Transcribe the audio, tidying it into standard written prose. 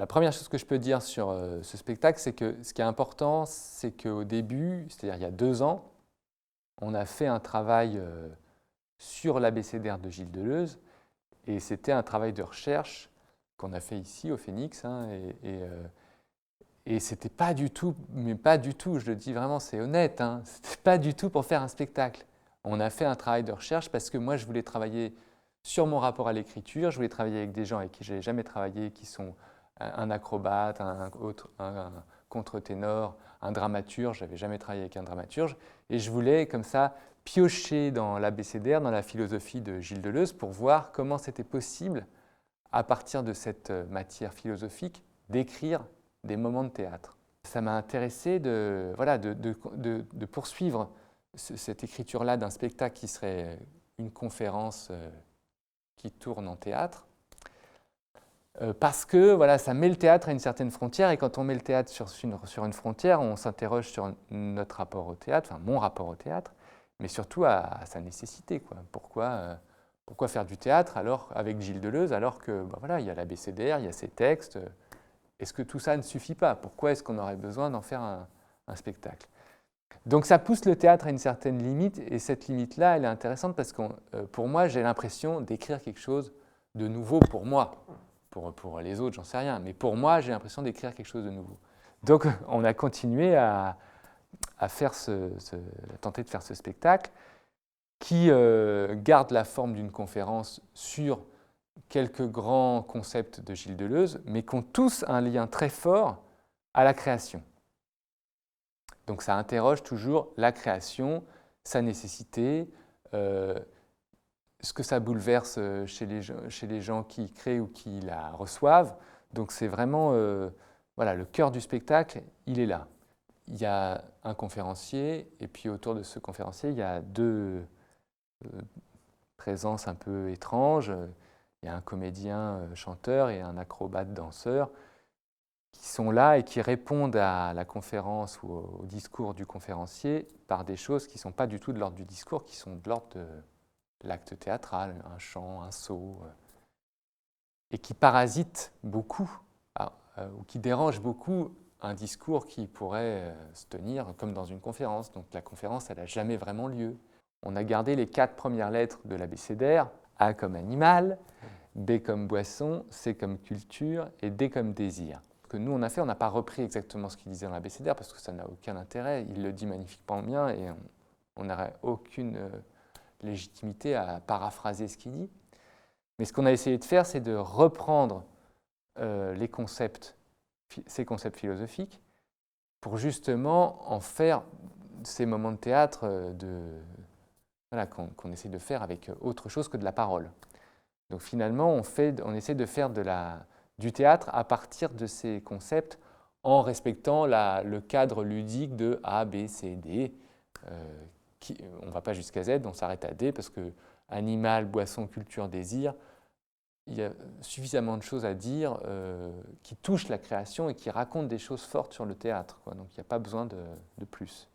la première chose que je peux dire sur ce spectacle, c'est que ce qui est important, c'est qu'au début, c'est-à-dire il y a 2 ans, on a fait un travail sur l'abécédaire de Gilles Deleuze, et c'était un travail de recherche qu'on a fait ici au Phénix, hein, et c'était pas du tout, mais pas du tout, je le dis vraiment, c'est honnête, hein, c'était pas du tout pour faire un spectacle. On a fait un travail de recherche parce que moi, je voulais travailler sur mon rapport à l'écriture, je voulais travailler avec des gens avec qui je n'avais jamais travaillé, qui sont un acrobate, un contre-ténor, un dramaturge, je n'avais jamais travaillé avec un dramaturge, et je voulais comme ça piocher dans l'abécédaire, dans la philosophie de Gilles Deleuze, pour voir comment c'était possible, à partir de cette matière philosophique, d'écrire des moments de théâtre. Ça m'a intéressé de poursuivre cette écriture-là d'un spectacle qui serait une conférence qui tourne en théâtre, parce que voilà, ça met le théâtre à une certaine frontière, et quand on met le théâtre sur une frontière, on s'interroge sur notre rapport au théâtre, enfin mon rapport au théâtre, mais surtout à sa nécessité, quoi. Pourquoi faire du théâtre avec Gilles Deleuze, alors que voilà, il y a l'abécédaire, il y a ses textes. Est-ce que tout ça ne suffit pas? Pourquoi est-ce qu'on aurait besoin d'en faire un spectacle? Donc ça pousse le théâtre à une certaine limite, et cette limite-là, elle est intéressante parce que pour moi, j'ai l'impression d'écrire quelque chose de nouveau pour moi. Pour les autres, j'en sais rien, mais pour moi, j'ai l'impression d'écrire quelque chose de nouveau. Donc on a continué à tenter de faire ce spectacle qui garde la forme d'une conférence sur quelques grands concepts de Gilles Deleuze, mais qui ont tous un lien très fort à la création. Donc ça interroge toujours la création, sa nécessité, ce que ça bouleverse chez les gens qui créent ou qui la reçoivent. Donc c'est vraiment voilà, le cœur du spectacle, il est là. Il y a un conférencier, et puis autour de ce conférencier, il y a 2 présences un peu étranges. Il y a un comédien chanteur et un acrobate danseur qui sont là et qui répondent à la conférence ou au discours du conférencier par des choses qui ne sont pas du tout de l'ordre du discours, qui sont de l'ordre de l'acte théâtral, un chant, un saut, et qui parasitent beaucoup, ou qui dérangent beaucoup un discours qui pourrait se tenir comme dans une conférence. Donc la conférence, elle n'a jamais vraiment lieu. On a gardé les 4 premières lettres de l'abécédaire, A comme animal, B comme boisson, C comme culture et D comme désir. Ce que nous on a fait, on n'a pas repris exactement ce qu'il disait dans l'abécédaire parce que ça n'a aucun intérêt. Il le dit magnifiquement bien et on n'aurait aucune légitimité à paraphraser ce qu'il dit. Mais ce qu'on a essayé de faire, c'est de reprendre ces concepts philosophiques pour justement en faire ces moments de théâtre voilà, qu'on essaie de faire avec autre chose que de la parole. Donc finalement, on essaie de faire du théâtre à partir de ces concepts en respectant le cadre ludique de A, B, C, D. On ne va pas jusqu'à Z, on s'arrête à D parce que animal, boisson, culture, désir, il y a suffisamment de choses à dire qui touchent la création et qui racontent des choses fortes sur le théâtre, quoi. Donc il n'y a pas besoin de plus.